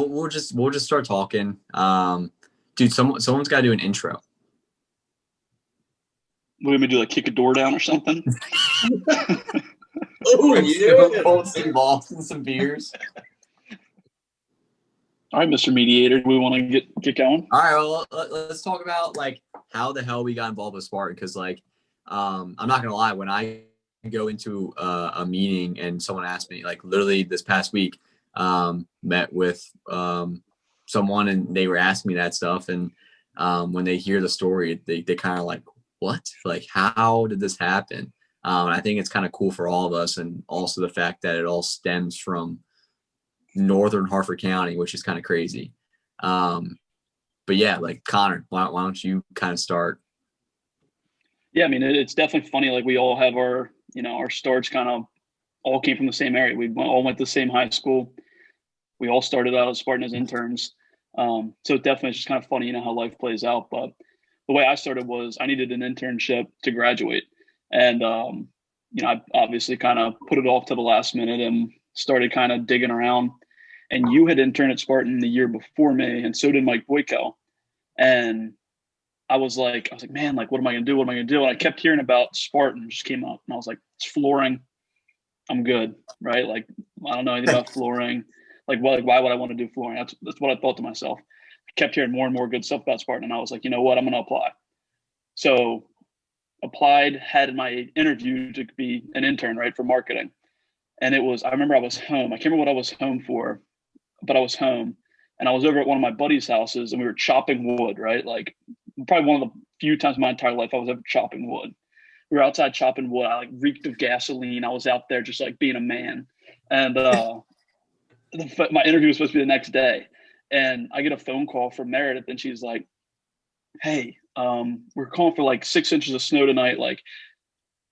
we'll just start talking. Dude, someone's got to do an intro. We're gonna do like kick a door down or something. Oh yeah, hold some balls and some beers. All right, Mr. Mediator, we want to get going. All right, well, let's talk about like how the hell we got involved with Spartan, because like I'm not gonna lie, when I go into a meeting and someone asks me, like literally this past week, met with someone and they were asking me that stuff, and when they hear the story, they kind of like, what? Like, how did this happen? And I think it's kind of cool for all of us, and also the fact that it all stems from northern Harford County, which is kind of crazy. But yeah, like Connor, why don't you kind of start? Yeah, I mean, it's definitely funny. Like we all have our starts kind of all came from the same area. We all went to the same high school. We all started out as Spartan as interns. So definitely it's just kind of funny, how life plays out. But the way I started was I needed an internship to graduate. And, I obviously kind of put it off to the last minute and started kind of digging around. And you had interned at Spartan the year before me, and so did Mike Boyko. And I was like, man, like, what am I going to do? What am I going to do? And I kept hearing about Spartan, just came up. And I was like, it's flooring. I'm good, right? Like, I don't know anything about flooring. Like, why would I want to do flooring? That's what I thought to myself. I kept hearing more and more good stuff about Spartan. And I was like, you know what? I'm going to apply. So applied, had my interview to be an intern, right, for marketing. And I remember I was home. I can't remember what I was home for, but I was home. And I was over at one of my buddy's houses, and we were chopping wood, right? Like probably one of the few times in my entire life I was ever chopping wood. We were outside chopping wood. I like reeked of gasoline. I was out there just like being a man. And my interview was supposed to be the next day. And I get a phone call from Meredith, and she's like, hey, we're calling for like 6 inches of snow tonight. Like,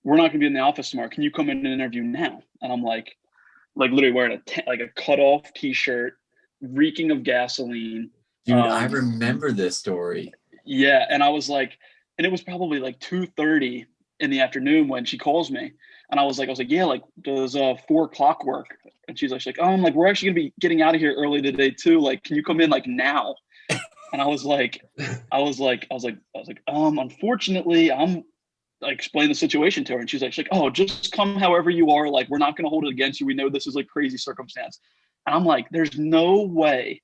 we're not going to be in the office tomorrow. Can you come in and interview now? And I'm like literally wearing a cut-off T-shirt, reeking of gasoline. Dude, I remember this story. Yeah, and I was like, and it was probably like 2:30 in the afternoon when she calls me, and I was like, yeah, like, does 4:00 work? And she's like, like, we're actually gonna be getting out of here early today too. Like, can you come in like now? And I was like, unfortunately, I explained the situation to her, and she's like, oh, just come however you are. Like, we're not going to hold it against you. We know this is like crazy circumstance. And I'm like, there's no way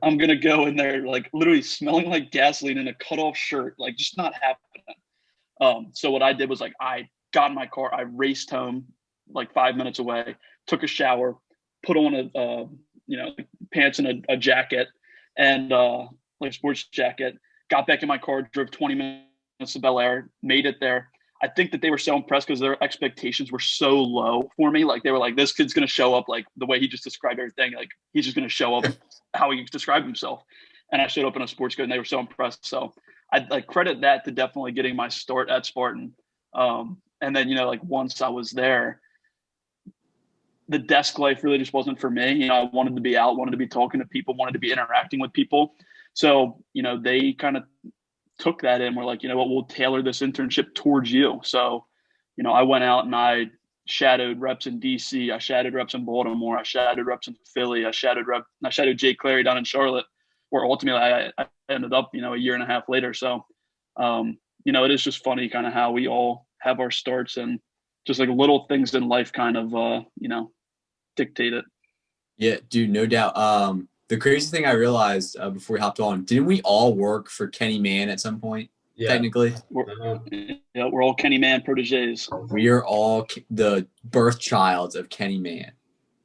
I'm going to go in there, like literally smelling like gasoline in a cut off shirt, like just not happening. So what I did was like, I got in my car, I raced home like 5 minutes away, took a shower, put on pants and a jacket and like a sports jacket, got back in my car, drove 20 minutes to Bel Air, made it there. I think that they were so impressed because their expectations were so low for me. Like, they were like, this kid's going to show up like the way he just described everything. Like, he's just going to show up how he described himself. And I showed up in a sports coat, and they were so impressed. So I like credit that to definitely getting my start at Spartan. And then, like once I was there, the desk life really just wasn't for me. I wanted to be out, wanted to be talking to people, wanted to be interacting with people. So, they kind of took that in. We're like, you know what, we'll tailor this internship towards you. So, I went out and I shadowed reps in DC. I shadowed reps in Baltimore. I shadowed reps in Philly. I shadowed Jake Clary down in Charlotte, where ultimately I ended up, a year and a half later. So, it is just funny kind of how we all have our starts, and just like little things in life kind of, dictate it. Yeah, dude, no doubt. The crazy thing I realized before we hopped on, didn't we all work for Kenny Mann at some point? Yeah. Technically, we're all Kenny Mann proteges. We are all the birth childs of Kenny Mann.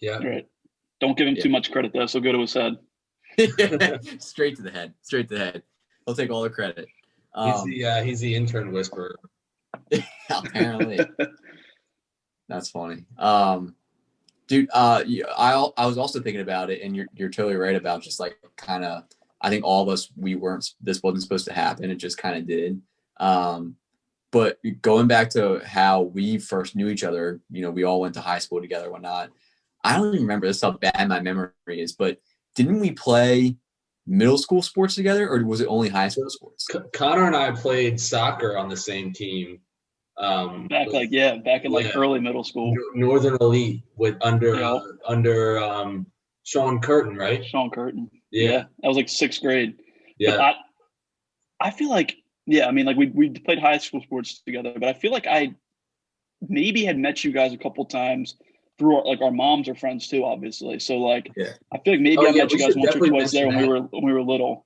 Yeah. Right. Don't give him too much credit though. So go to his head. Straight to the head. He'll take all the credit. He's the intern whisperer. Apparently. That's funny. Dude, I was also thinking about it, and you're totally right about just like kind of, I think all of us, this wasn't supposed to happen. It just kind of did. But going back to how we first knew each other, we all went to high school together and whatnot. I don't even remember, this is how bad my memory is, but didn't we play middle school sports together, or was it only high school sports? Connor and I played soccer on the same team. Back in early middle school. Northern Elite with under Sean Curtin, right? Sean Curtin. Yeah. That was like 6th grade. Yeah. But I feel like, I mean, like we played high school sports together, but I feel like I maybe had met you guys a couple times through our moms are friends too, obviously. So like, I feel like maybe I met you guys once or twice there when we were little.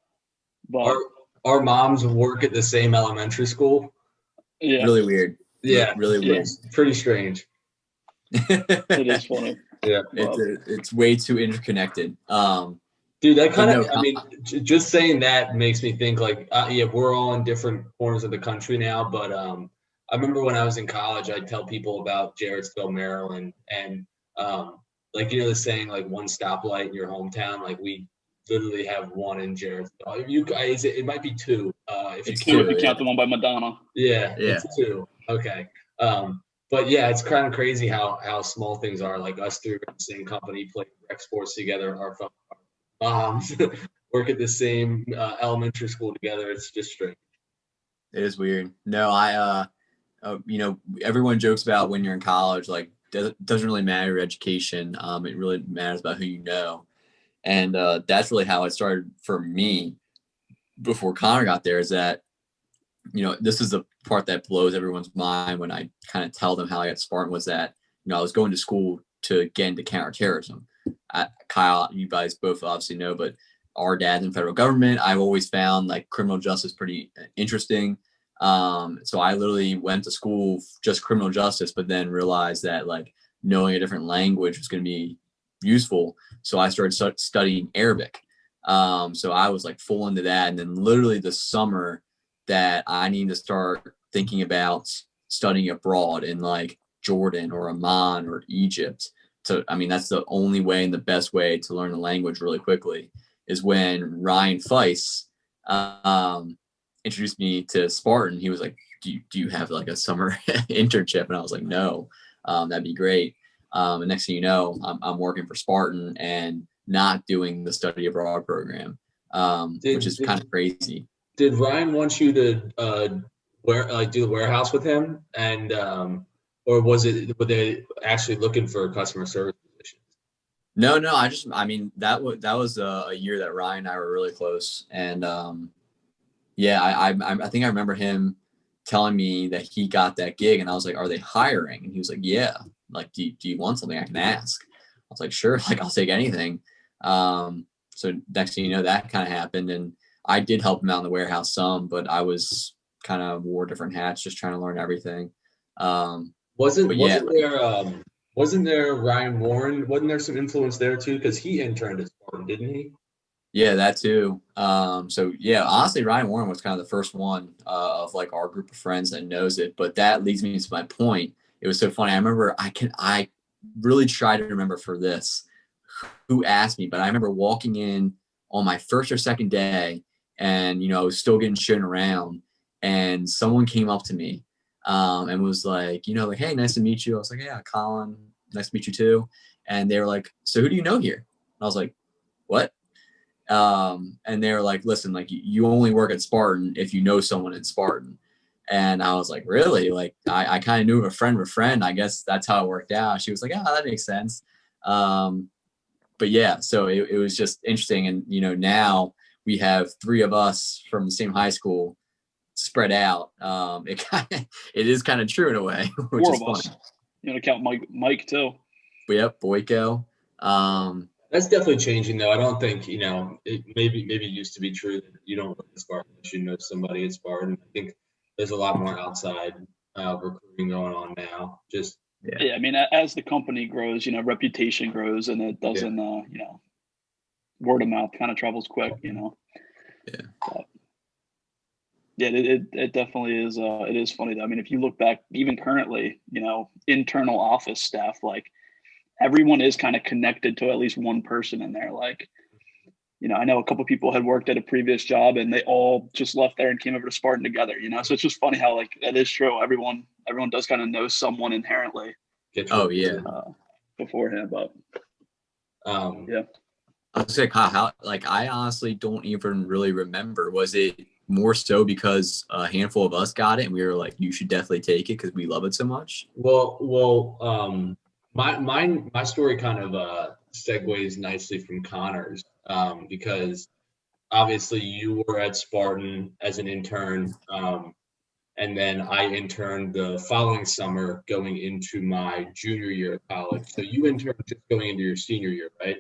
But our moms work at the same elementary school. Yeah. Really weird. Yeah. Really weird. It's pretty strange. It is funny. Yeah. It's way too interconnected. Dude, that kind of, I mean, just saying that makes me think like, we're all in different corners of the country now, but I remember when I was in college, I'd tell people about Jarrettsville, Maryland, and like, the saying, like, one stoplight in your hometown, like we literally have one in Jarrettsville. It might be two. If you count the one by Madonna. Yeah, it's two. Okay. But yeah, it's kind of crazy how small things are. Like us through the same company, play rec sports together, our moms work at the same elementary school together. It's just strange. It is weird. No, everyone jokes about when you're in college, like doesn't really matter your education. It really matters about who you know. And that's really how it started for me before Connor got there, is that, this is the part that blows everyone's mind when I kind of tell them how I got Spartan, was that, I was going to school to get into counterterrorism. Kyle, you guys both obviously know, but our dad's in federal government. I've always found like criminal justice pretty interesting. So I literally went to school just criminal justice, but then realized that like knowing a different language was going to be useful. So I started studying Arabic. So I was like full into that. And then literally the summer that I need to start thinking about studying abroad in like Jordan or Oman or Egypt. That's the only way and the best way to learn the language really quickly, is when Ryan Feiss introduced me to Spartan. He was like, do you have like a summer internship? And I was like, no, that'd be great. And next thing you know, I'm working for Spartan and not doing the study abroad program, which is kind of crazy. Did Ryan want you to do the warehouse with him, and or were they actually looking for customer service positions? No, that was a year that Ryan and I were really close, and I think I remember him telling me that he got that gig, and I was like, "Are they hiring?" And he was like, "Yeah." Like, do you want something I can ask? I was like, "Sure." Like, I'll take anything. So next thing you know, that kind of happened, and I did help him out in the warehouse some, but I was kind of wore different hats, just trying to learn everything. Wasn't there Ryan Warren? Wasn't there some influence there too? Because he interned at Spartan, didn't he? Yeah, that too. Honestly, Ryan Warren was kind of the first one of like our group of friends that knows it. But that leads me to my point. It was so funny. I remember I really try to remember for this who asked me, but I remember walking in on my first or second day, and I was still getting shown around, and someone came up to me and was like, like, "Hey, nice to meet you." I was like, "Yeah, Colin, nice to meet you too." And they were like, "So who do you know here?" And I was like, "What?" And they were like, "Listen, like you only work at Spartan if you know someone at Spartan." And I was like, "Really?" Like I kind of knew of a friend. I guess that's how it worked out. She was like, "Oh, that makes sense." But yeah, so it was just interesting. And, now we have 3 of us from the same high school spread out. It is kind of true in a way, which 4 is of funny. us. You want to count Mike too. But yep, Boyko. That's definitely changing, though. I don't think, it maybe it used to be true that you don't work at Spartan unless you know somebody at Spartan. I think there's a lot more outside recruiting going on now. Yeah, I mean, as the company grows, reputation grows, and it doesn't, word of mouth kind of travels quick, Yeah. But, yeah, it definitely is. It is funny though. I mean, if you look back, even currently, internal office staff, like everyone is kind of connected to at least one person in there. Like, I know a couple of people had worked at a previous job, and they all just left there and came over to Spartan together. So it's just funny how like that is true. Everyone does kind of know someone inherently. Oh yeah. Beforehand, but yeah. I was say, Kyle, I honestly don't even really remember. Was it more so because a handful of us got it and we were like, "You should definitely take it because we love it so much"? Well, my story kind of segues nicely from Connor's, because obviously you were at Spartan as an intern, and then I interned the following summer going into my junior year of college. So you interned just going into your senior year, right?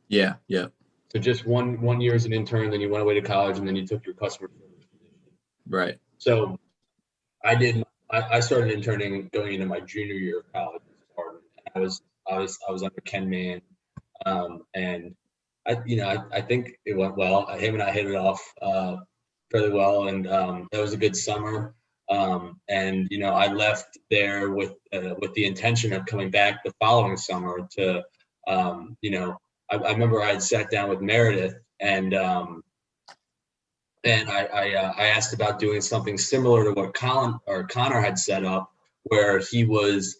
Yeah. Yeah. So just one year as an intern, then you went away to college, and then you took your customer service position. Right. So I started interning going into my junior year of college at Spartan. I was under Ken Mann, and I think it went well. Him and I hit it off fairly well, and that was a good summer. And I left there with the intention of coming back the following summer to, I remember I had sat down with Meredith, and I asked about doing something similar to what Connor had set up, where he was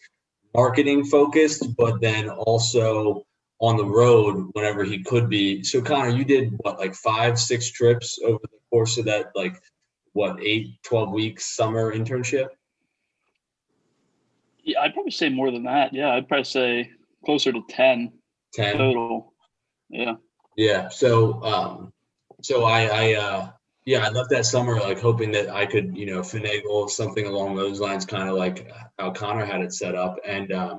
marketing focused, but then also on the road whenever he could be. So Connor, you did what, like 5-6 trips over the course of that, like what, 8-12 weeks summer internship? Yeah, I'd probably say more than that. Yeah, I'd probably say closer to 10 total. Yeah. Yeah. So I left that summer like hoping that I could, finagle something along those lines, kind of like how Connor had it set up. And I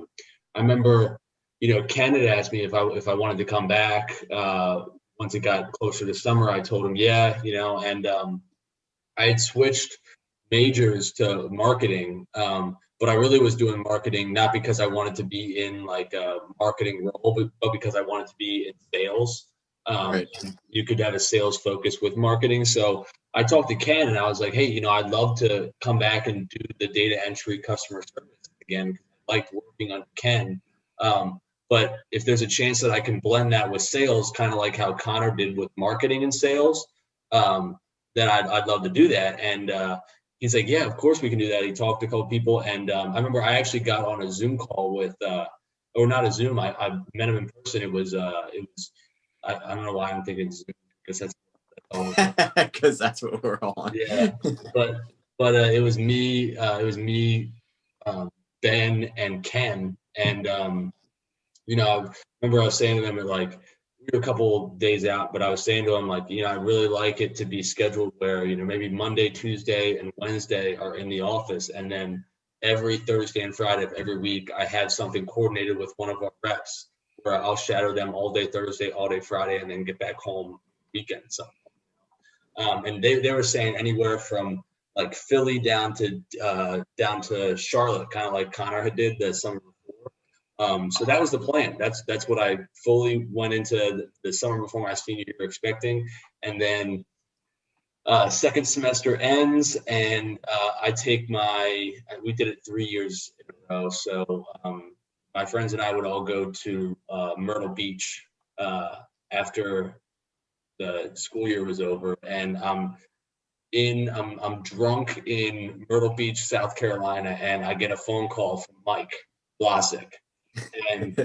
remember, Ken had asked me if I wanted to come back once it got closer to summer. I told him, yeah, and I had switched majors to marketing, but I really was doing marketing not because I wanted to be in like a marketing role, but because I wanted to be in sales. Right. You could have a sales focus with marketing. So I talked to Ken and I was like, hey, I'd love to come back and do the data entry customer service again. I liked working on Ken. But if there's a chance that I can blend that with sales, kind of like how Connor did with marketing and sales, then I'd love to do that. And he's like, yeah, of course we can do that. He talked to a couple people. And I remember I actually got on a Zoom call with, or not a Zoom, I met him in person. It was I don't know why I'm thinking Zoom, because that's what we're on. Yeah, but it was me, Ben and Ken, and I remember I was saying to them like we were a couple days out, but I was saying to them like I really like it to be scheduled where maybe Monday, Tuesday, and Wednesday are in the office, and then every Thursday and Friday of every week I have something coordinated with one of our reps, where I'll shadow them all day Thursday, all day Friday, and then get back home weekend. So, and they were saying anywhere from like Philly down to Charlotte, kind of like Connor had did the summer before. So that was the plan. That's what I fully went into the summer before my senior year expecting, and then second semester ends, and I take we did it 3 years in a row. So my friends and I would all go to Myrtle Beach after the school year was over, and I'm drunk in Myrtle Beach, South Carolina, and I get a phone call from Mike Vlasic, and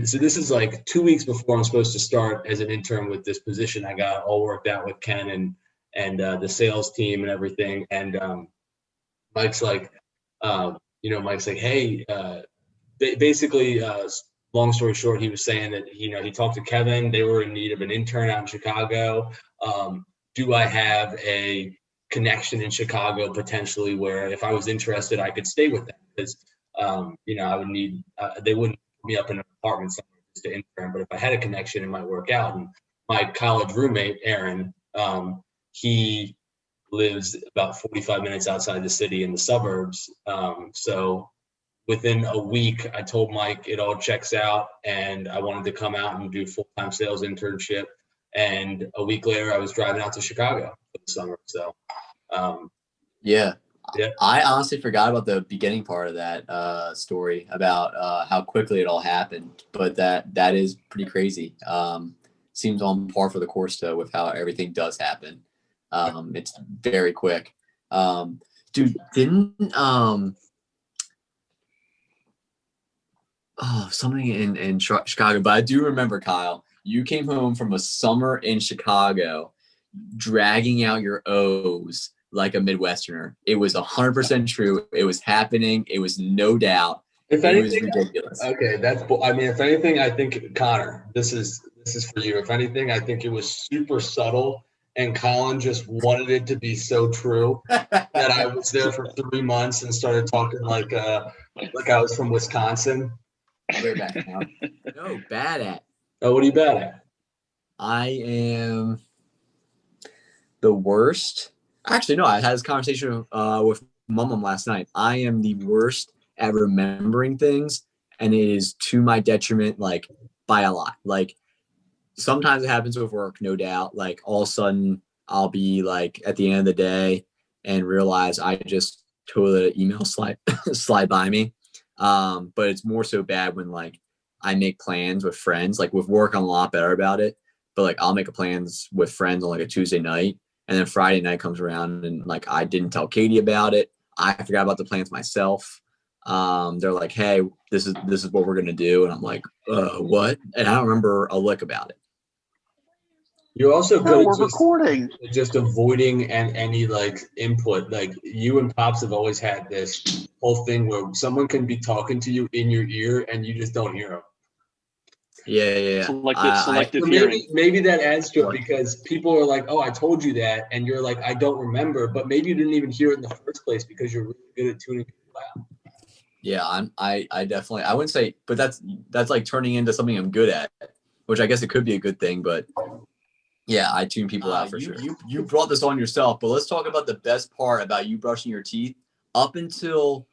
so this is like 2 weeks before I'm supposed to start as an intern with this position. I got all worked out with Ken and the sales team and everything, and Mike's like, hey, basically, long story short, he was saying that he talked to Kevin. They were in need of an intern out in Chicago. Do I have a connection in Chicago potentially where if I was interested, I could stay with them? Because I would need they wouldn't put me up in an apartment somewhere just to intern. But if I had a connection, it might work out. And my college roommate Aaron, he lives about 45 minutes outside the city in the suburbs. So within a week, I told Mike it all checks out, and I wanted to come out and do full-time sales internship. And a week later, I was driving out to Chicago for the summer. So, yeah. I honestly forgot about the beginning part of that story about how quickly it all happened, but that is pretty crazy. Seems on par for the course though with how everything does happen. It's very quick. Dude, didn't something in Chicago, but I do remember, Kyle, you came home from a summer in Chicago dragging out your O's like a Midwesterner. It was 100% true. It was happening. It was no doubt. If It was anything, ridiculous. okay, I mean, if anything, I think Connor, this is for you. If anything, I think it was super subtle, and Colin just wanted it to be so true that I was there for 3 months and started talking like I was from Wisconsin. Very bad. No, bad at. Oh, what are you bad at? I am the worst. Actually, no, I had this conversation with Mum last night. I am the worst at remembering things, and it is to my detriment, like by a lot. Like sometimes it happens with work, no doubt. Like all of a sudden I'll be like at the end of the day and realize I just totally let an email slide by me. But it's more so bad when like I make plans with friends. Like with work, I'm a lot better about it. But like I'll make plans with friends on like a Tuesday night, and then Friday night comes around and like I didn't tell Katie about it. I forgot about the plans myself. They're like, "Hey, this is what we're gonna do," and I'm like, "What?" And I don't remember a lick about it. You're also good at recording. Just avoiding any like input. Like you and Pops have always had this whole thing where someone can be talking to you in your ear and you just don't hear them. Yeah. Selective hearing. Maybe that adds to it because people are like, "Oh, I told you that," and you're like, "I don't remember," but maybe you didn't even hear it in the first place because you're really good at tuning people out. Yeah, I definitely, I wouldn't say, but that's like turning into something I'm good at, which I guess it could be a good thing, but yeah, I tune people out for sure. You brought this on yourself, but let's talk about the best part about you brushing your teeth. Up until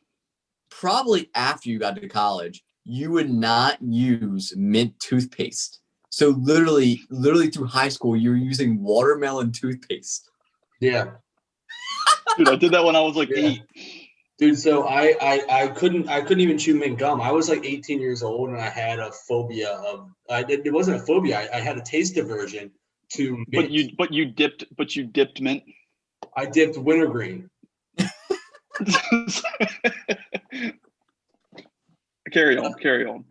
probably after you got to college, you would not use mint toothpaste. So literally through high school, you were using watermelon toothpaste. Yeah. Dude, I did that when I was like 8. Dude, so I couldn't even chew mint gum. I was like 18 years old and I had a phobia of it wasn't a phobia. I had a taste aversion to mint. But you dipped mint. I dipped wintergreen. Carry on.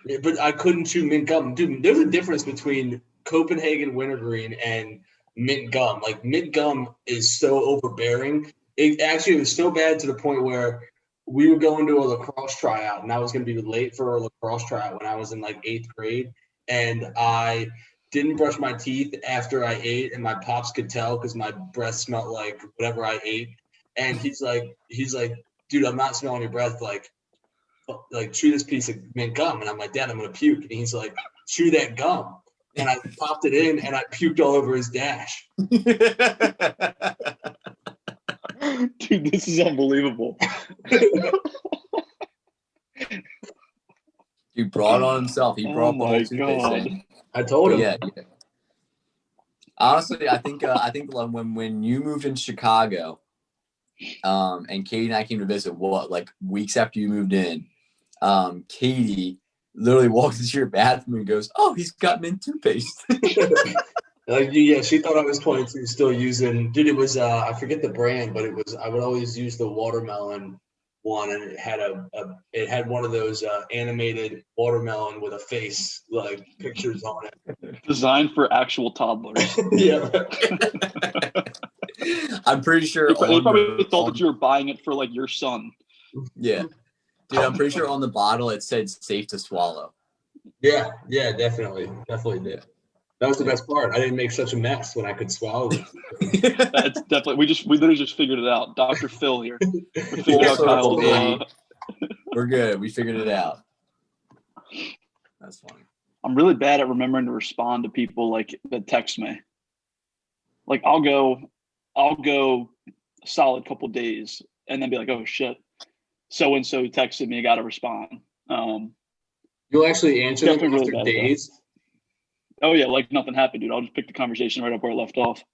Yeah, but I couldn't chew mint gum. Dude, there's a difference between Copenhagen wintergreen and mint gum. Like mint gum is so overbearing. It was so bad to the point where we were going to a lacrosse tryout and I was going to be late for a lacrosse tryout when I was in like 8th grade. And I didn't brush my teeth after I ate, and my pops could tell because my breath smelled like whatever I ate. And he's like, "Dude, I'm not smelling your breath. Like chew this piece of mint gum." And I'm like, "Dad, I'm gonna puke." And he's like, "Chew that gum." And I popped it in and I puked all over his dash. Dude, this is unbelievable. He brought on himself. He brought the whole toothpaste thing. I told him. Yeah. Honestly, I think when you moved into Chicago, and Katie and I came to visit, like weeks after you moved in, Katie literally walks into your bathroom and goes, "Oh, he's got mint toothpaste." She thought I was 22 still using. Dude, it was I forget the brand, but I would always use the watermelon one, and it had one of those animated watermelon with a face, like pictures on it. Designed for actual toddlers. Yeah. I'm pretty sure they probably thought that you were buying it for like your son. Yeah. Dude, I'm pretty sure on the bottle it said "safe to swallow." Yeah, definitely did. That was the best part. I didn't make such a mess when I could swallow it. That's definitely. We literally just figured it out. Dr. Phil here. We figured out Kyle's. We're good. We figured it out. That's funny. I'm really bad at remembering to respond to people like that text me. Like I'll go a solid couple days and then be like, "Oh shit, so and so texted me. I got to respond." You'll actually answer them after days. Oh yeah, like nothing happened, dude. I'll just pick the conversation right up where it left off.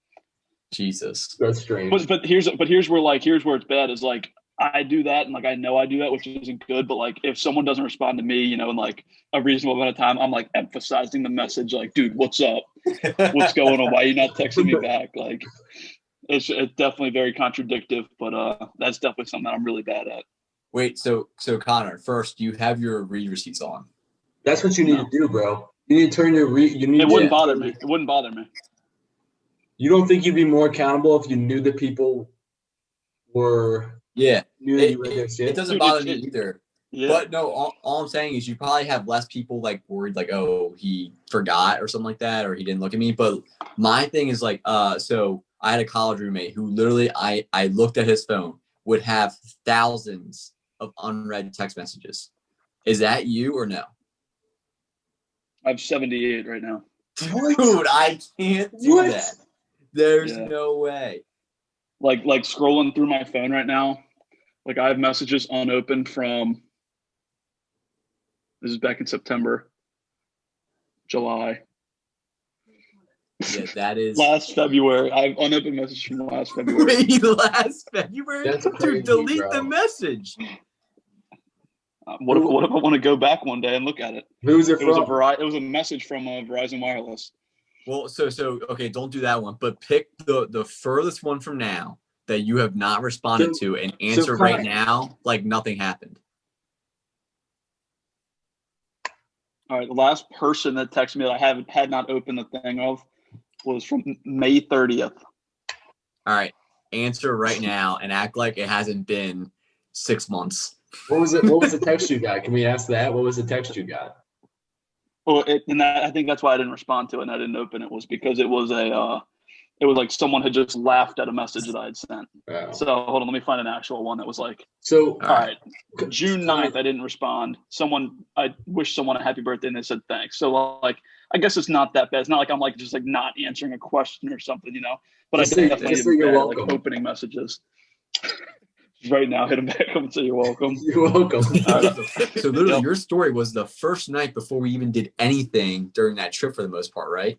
Jesus, that's strange. But here's where it's bad is like I do that and like I know I do that, which isn't good. But like if someone doesn't respond to me, in like a reasonable amount of time, I'm like emphasizing the message, like, "Dude, what's up? What's going on? Why are you not texting me back?" Like it's definitely very contradictive, but that's definitely something that I'm really bad at. Wait, so Connor, first you have your read receipts on. That's what you need to do, bro. You need to turn your It wouldn't bother me. It wouldn't bother me. You don't think you'd be more accountable if you knew that people were? Yeah. Knew that you read their shit? It doesn't bother me either. Yeah. But no, all I'm saying is you probably have less people like worried like, oh, he forgot or something like that, or he didn't look at me. But my thing is like, so I had a college roommate who literally I looked at his phone, would have thousands of unread text messages. Is that you or no? I have 78 right now. Dude, I can't do that. There's no way. Like scrolling through my phone right now, like I have messages unopened from, this is back in September, July. Yeah, that is last February. I have unopened messages from last February. Wait, last February? That's crazy, dude, delete bro. the message. What if I want to go back one day and look at it? Who's it from? It was a message from Verizon Wireless. Well, so okay, don't do that one, but pick the furthest one from now that you have not responded to and answer right now like nothing happened. All right, the last person that texted me that I had not opened the thing of was from May 30th. All right, answer right now and act like it hasn't been 6 months. What was it? What was the text you got? Can we ask that? What was the text you got? Well, I think that's why I didn't respond to it and I didn't open it, was because it was it was like someone had just laughed at a message that I had sent. Wow. So hold on, let me find an actual one that was like, so all right, June 9th, I didn't respond. I wished someone a happy birthday and they said thanks. So like, I guess it's not that bad. It's not like I'm like just like not answering a question or something, you know, but I definitely didn't bad at, like opening messages. Right now, hit him back up and say you're welcome. You're welcome. So literally your story was the first night before we even did anything during that trip for the most part, right?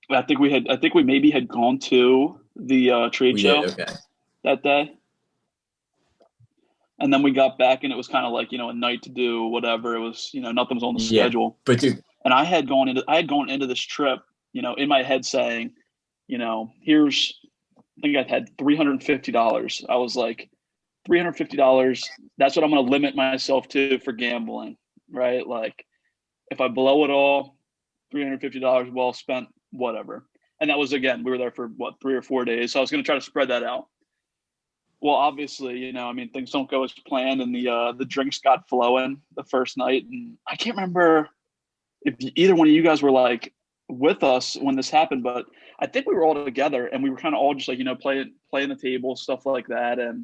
I think we maybe had gone to the trade show that day. And then we got back and it was kind of like, you know, a night to do whatever. It was, you know, nothing was on the schedule. But dude, and I had gone into this trip, you know, in my head saying, you know, I think I had $350. I was like, $350, that's what I'm going to limit myself to for gambling, right? Like if I blow it all, $350 well spent, whatever. And that was, again, we were there for 3 or 4 days. So I was going to try to spread that out. Well, obviously, you know, I mean, things don't go as planned, and the drinks got flowing the first night. And I can't remember if either one of you guys were like with us when this happened, but I think we were all together and we were kind of all just like, you know, playing the table, stuff like that. And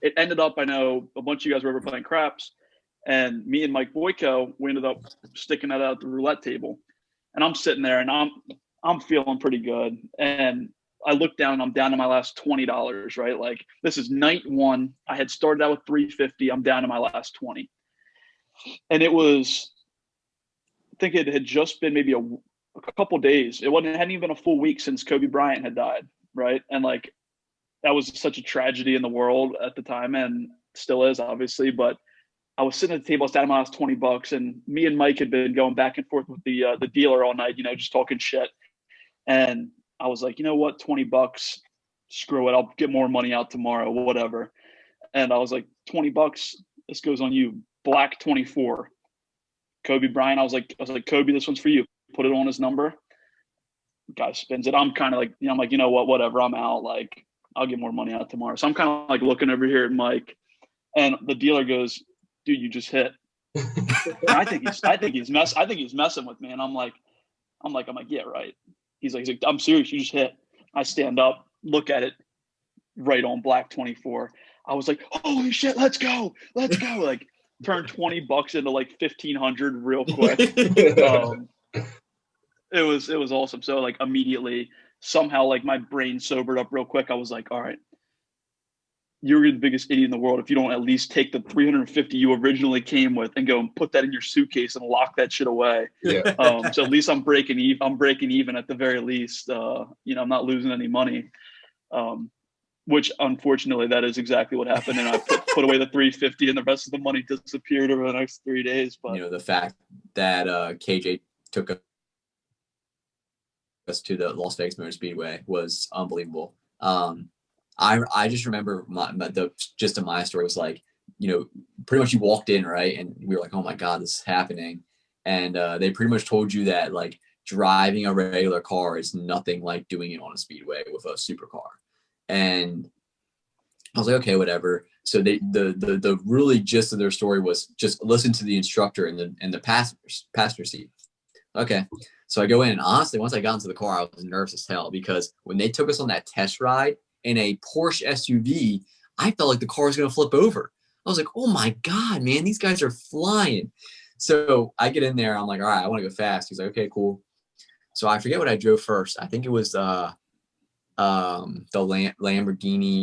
it ended up, I know a bunch of you guys were over playing craps, and me and Mike Boyko, we ended up sticking that out at the roulette table. And I'm sitting there and I'm feeling pretty good. And I look down and I'm down to my last $20, right? Like this is night one. I had started out with $350. I'm down to my last 20. And it was, I think it had just been maybe a couple days. It hadn't even been a full week since Kobe Bryant had died, right? And like that was such a tragedy in the world at the time, and still is, obviously. But I was sitting at the table, I was down to my last $20, and me and Mike had been going back and forth with the dealer all night, you know, just talking shit. And I was like, you know what, $20, screw it, I'll get more money out tomorrow, whatever. And I was like, $20, this goes on you, black 24. Kobe Bryant. I was like, Kobe, this one's for you. Put it on his number. Guy spins it. I'm kind of like, you know, I'm like, you know what, whatever, I'm out. Like, I'll get more money out tomorrow. So I'm kind of like looking over here at Mike, and the dealer goes, dude, you just hit. I think he's messing with me. And I'm like, yeah, right. He's like, I'm serious, you just hit. I stand up, look at it, right on, black 24. I was like, holy shit, let's go. Like, turn $20 into like 1,500 real quick. It was awesome. So like immediately, somehow, like my brain sobered up real quick. I was like, all right, you're the biggest idiot in the world if you don't at least take the 350 you originally came with and go and put that in your suitcase and lock that shit away. Yeah. So at least I'm breaking even at the very least. You know, I'm not losing any money. Which unfortunately that is exactly what happened. And I put away the 350 and the rest of the money disappeared over the next 3 days. But you know, the fact that KJ took us to the Las Vegas Motor Speedway was unbelievable. I just remember the gist of my story was like, you know, pretty much you walked in, right? And we were like, oh my God, this is happening. And they pretty much told you that like driving a regular car is nothing like doing it on a speedway with a supercar. And I was like, okay, whatever. So the really gist of their story was just listen to the instructor in the passenger seat. Okay. So I go in, and honestly, once I got into the car, I was nervous as hell because when they took us on that test ride in a Porsche SUV, I felt like the car was going to flip over. I was like, oh my God, man, these guys are flying. So I get in there. I'm like, all right, I want to go fast. He's like, okay, cool. So I forget what I drove first. I think it was the Lamborghini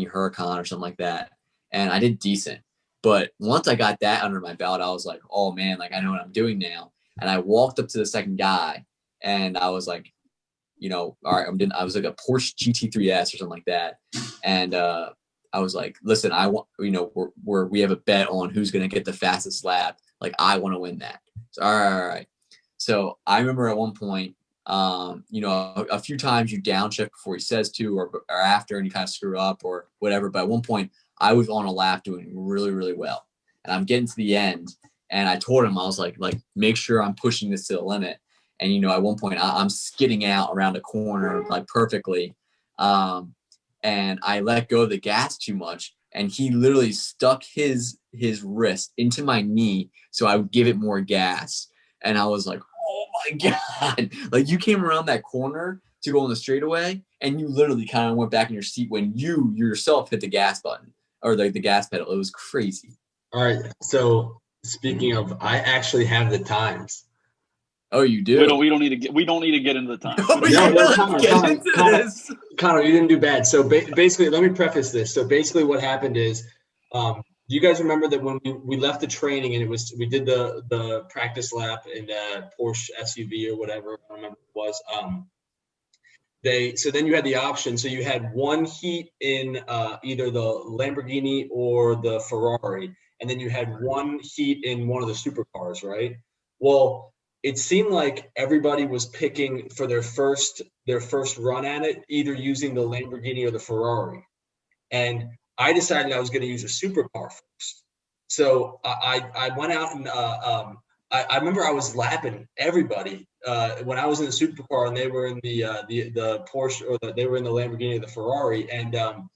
Huracan or something like that. And I did decent. But once I got that under my belt, I was like, oh man, like I know what I'm doing now. And I walked up to the second guy and I was like, all right, I was like a Porsche GT3S or something like that. And I was like, listen, I want, we have a bet on who's going to get the fastest lap. Like, I want to win that. So, all right. So I remember at one point, a few times you downcheck before he says to or after, and you kind of screw up or whatever. But at one point, I was on a lap doing really, really well. And I'm getting to the end. And I told him, I was like, make sure I'm pushing this to the limit. And, at one point I'm skidding out around a corner, like perfectly. And I let go of the gas too much. And he literally stuck his wrist into my knee so I would give it more gas. And I was like, oh my God. Like, you came around that corner to go on the straightaway and you literally kind of went back in your seat when you yourself hit the gas button or the gas pedal. It was crazy. All right. So speaking of, I actually have the times. Oh, you do? We don't need to get into the time. Connor, you didn't do bad. So basically, let me preface this. So basically, what happened is, do you guys remember that when we left the training and we did the practice lap in the Porsche SUV or whatever, I don't remember what it was. So then you had the option. So you had one heat in either the Lamborghini or the Ferrari, and then you had one heat in one of the supercars, right? Well, it seemed like everybody was picking for their first run at it, either using the Lamborghini or the Ferrari. And I decided I was going to use a supercar first. So I went out and I remember I was lapping everybody when I was in the supercar and they were in the Porsche or they were in the Lamborghini or the Ferrari. And and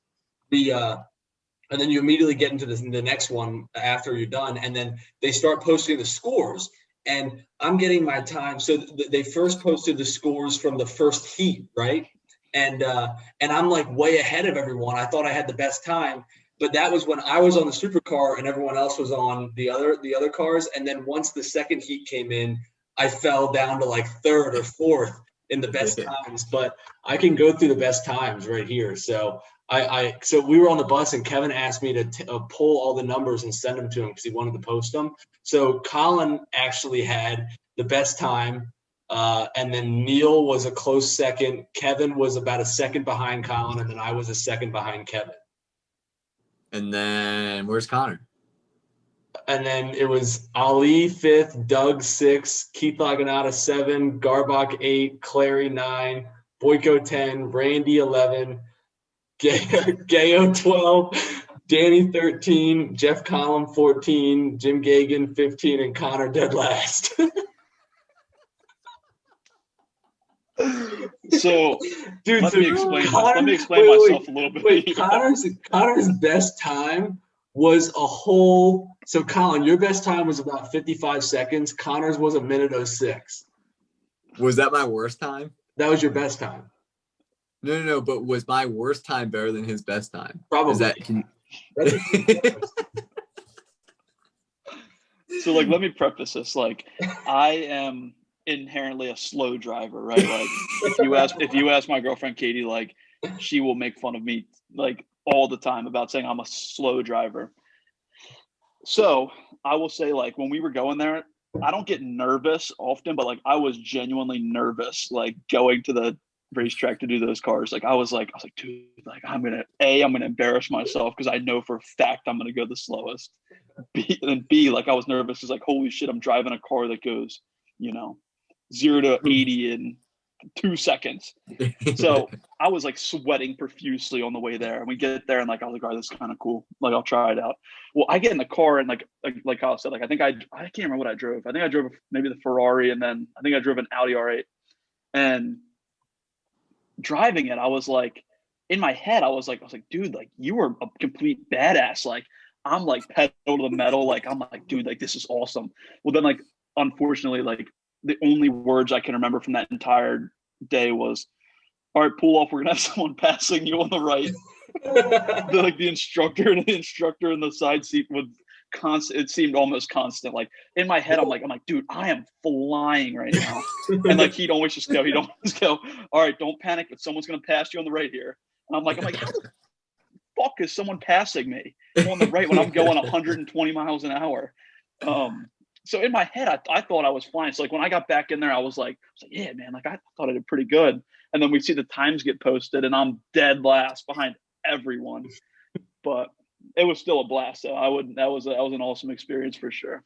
then you immediately get into the next one after you're done. And then they start posting the scores. And I'm getting my time. So they first posted the scores from the first heat, right? And I'm like way ahead of everyone. I thought I had the best time, but that was when I was on the supercar and everyone else was on the other cars. And then once the second heat came in, I fell down to like third or fourth in the best times. But I can go through the best times right here. So so we were on the bus and Kevin asked me to pull all the numbers and send them to him because he wanted to post them. So Colin actually had the best time. And then Neil was a close second. Kevin was about a second behind Colin. And then I was a second behind Kevin. And then where's Connor? And then it was Ali 5th, Doug 6th, Keith Laganata 7, Garbach 8, Clary 9, Boyko 10, Randy 11, Gayo 12, Danny 13, Jeff Collum 14, Jim Gagan 15, and Connor dead last. So, dude, let me explain myself a little bit. Wait, Connor's best time was a whole. So, Colin, your best time was about 55 seconds. Connor's was 1:06. Was that my worst time? That was your best time. No. But was my worst time better than his best time? Probably. So, let me preface this. I am inherently a slow driver, right? Like, if you ask my girlfriend Katie, she will make fun of me all the time about saying I'm a slow driver. So I will say, when we were going there, I don't get nervous often, but I was genuinely nervous, going to the racetrack to do those cars. I was like, dude, I'm gonna embarrass myself because I know for a fact I'm gonna go the slowest. B, I was nervous because holy shit, I'm driving a car that goes, 0 to 80 in 2 seconds. So I was sweating profusely on the way there, and we get there and I was like, all right, this is kind of cool. I'll try it out. Well, I get in the car and like Kyle said, I think I can't remember what I drove. I think I drove maybe the Ferrari, and then I think I drove an Audi R8. And driving it, I was like, in my head, I was like, dude, like you were a complete badass. Like I'm like pedal to the metal. Like I'm like, dude, like this is awesome. Well, then like unfortunately, like the only words I can remember from that entire day was, all right, pull off. We're gonna have someone passing you on the right. The instructor and the instructor in the side seat would constant. It seemed almost constant. Like in my head, I'm like, dude, I am flying right now. And like he'd always go, all right, don't panic, but someone's gonna pass you on the right here. And I'm like, how the fuck is someone passing me on the right when I'm going 120 miles an hour? So in my head, I thought I was flying. So like when I got back in there, I was like, yeah, man, like I thought I did pretty good. And then we see the times get posted, and I'm dead last behind everyone. But it was still a blast. So that was an awesome experience for sure.